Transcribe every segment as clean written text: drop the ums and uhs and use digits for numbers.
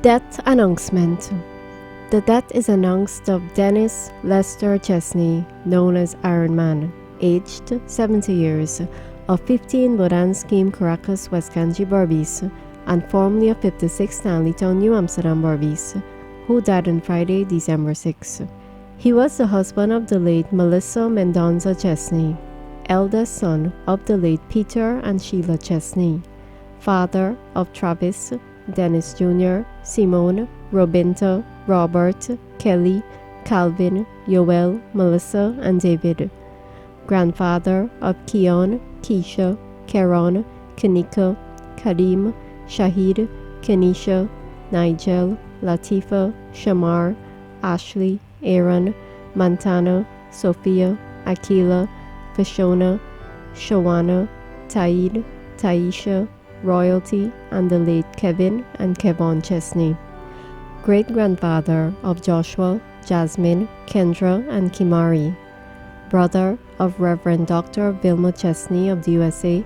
Death announcement. The death is announced of Dennis Lester Chesney, known as Iron Man, aged 70 years, of 15 Bodan Scheme Caracas, West Kanji, Berbice, and formerly of 56 Stanley Town, New Amsterdam, Berbice, who died on Friday, December 6. He was the husband of the late Melissa Mendonza Chesney, eldest son of the late Peter and Sheila Chesney, father of Travis, Dennis Jr., Simone, Robinta, Robert, Kelly, Calvin, Yoel, Melissa, and David, grandfather of Keon, Keisha, Keron, Kanika, Kadim, Shahid, Kenisha, Nigel, Latifa, Shamar, Ashley, Aaron, Montana, Sophia, Akila, Fashona, Shawana, Taid, Taisha, Royalty, and the late Kevin and Kevon Chesney, great-grandfather of Joshua, Jasmine, Kendra, and Kimari, brother of Reverend Dr. Vilma Chesney of the USA,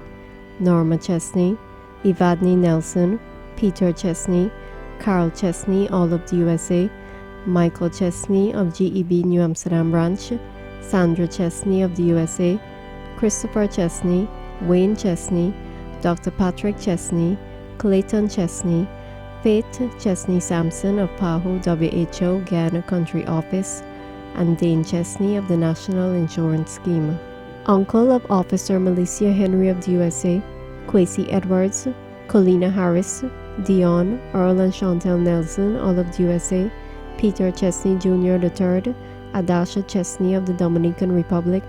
Norma Chesney, Evadne Nelson, Peter Chesney, Carl Chesney, all of the USA, Michael Chesney of GEB New Amsterdam branch, Sandra Chesney of the USA, Christopher Chesney, Wayne Chesney, Dr. Patrick Chesney, Clayton Chesney, Faith Chesney Sampson of PAHO WHO Guyana Country Office, and Dane Chesney of the National Insurance Scheme. Uncle of Officer Milicia Henry of the USA, Quasi Edwards, Colina Harris, Dion, Earl and Chantel Nelson, all of the USA, Peter Chesney Jr. III, Adasha Chesney of the Dominican Republic,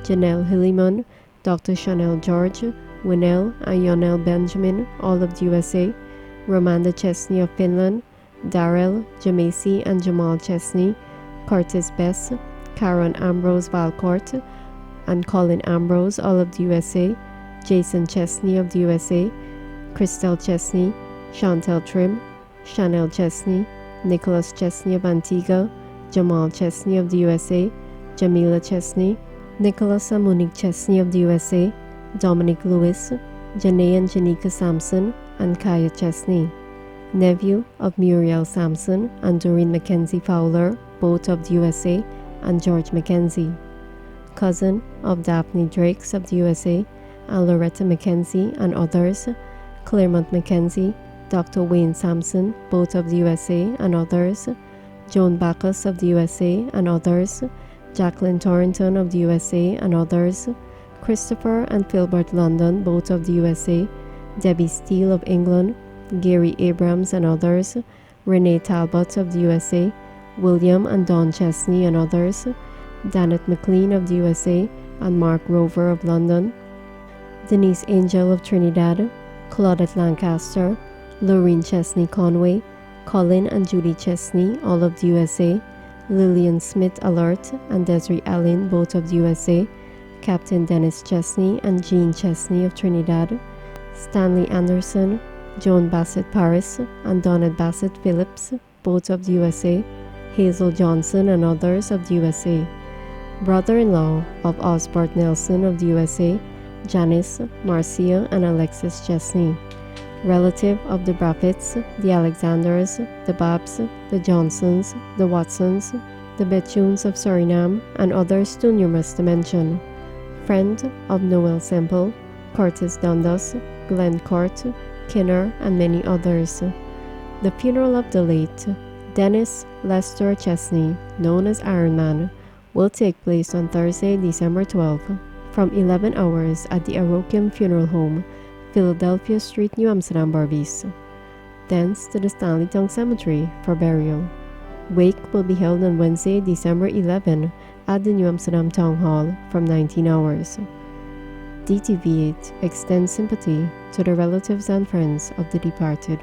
Janelle Hilliman, Dr. Chanel George, Winnell and Yonel Benjamin, all of the USA, Romanda Chesney of Finland, Darrell, Jamasi and Jamal Chesney, Curtis Bess, Karen Ambrose Valcourt, and Colin Ambrose, all of the USA, Jason Chesney of the USA, Christelle Chesney, Chantel Trim, Chanel Chesney, Nicholas Chesney of Antigua, Jamal Chesney of the USA, Jamila Chesney, Nicholas and Monique Chesney of the USA, Dominic Lewis, Janae and Janika Sampson, and Kaya Chesney, nephew of Muriel Sampson and Doreen Mackenzie Fowler, both of the USA, and George Mackenzie, cousin of Daphne Drakes of the USA, and Loretta Mackenzie and others, Claremont Mackenzie, Dr. Wayne Sampson, both of the USA, and others, Joan Bacchus of the USA, and others, Jacqueline Torrington of the USA, and others, Christopher and Philbert London, both of the USA, Debbie Steele of England, Gary Abrams and others, Renee Talbot of the USA, William and Don Chesney and others, Danet McLean of the USA, and Mark Rover of London, Denise Angel of Trinidad, Claudette Lancaster, Lorraine Chesney Conway, Colin and Judy Chesney, all of the USA, Lillian Smith Alert and Desiree Allen, both of the USA, Captain Dennis Chesney and Jean Chesney of Trinidad, Stanley Anderson, Joan Bassett Paris, and Donald Bassett Phillips, both of the USA, Hazel Johnson and others of the USA, brother-in-law of Osbert Nelson of the USA, Janice, Marcia, and Alexis Chesney, relative of the Braffets, the Alexanders, the Babs, the Johnsons, the Watsons, the Bethunes of Suriname, and others too numerous to mention, friend of Noel Semple, Curtis Dundas, Glenn Court, Kinner, and many others. The funeral of the late Dennis Lester Chesney, known as Iron Man, will take place on Thursday, December 12, from 11 hours at the Arokium Funeral Home, Philadelphia Street, New Amsterdam, Berbice. Thence to the Stanleytown Cemetery for burial. Wake will be held on Wednesday, December 11, at the New Amsterdam Town Hall from 19 hours. DTV8 extends sympathy to the relatives and friends of the departed.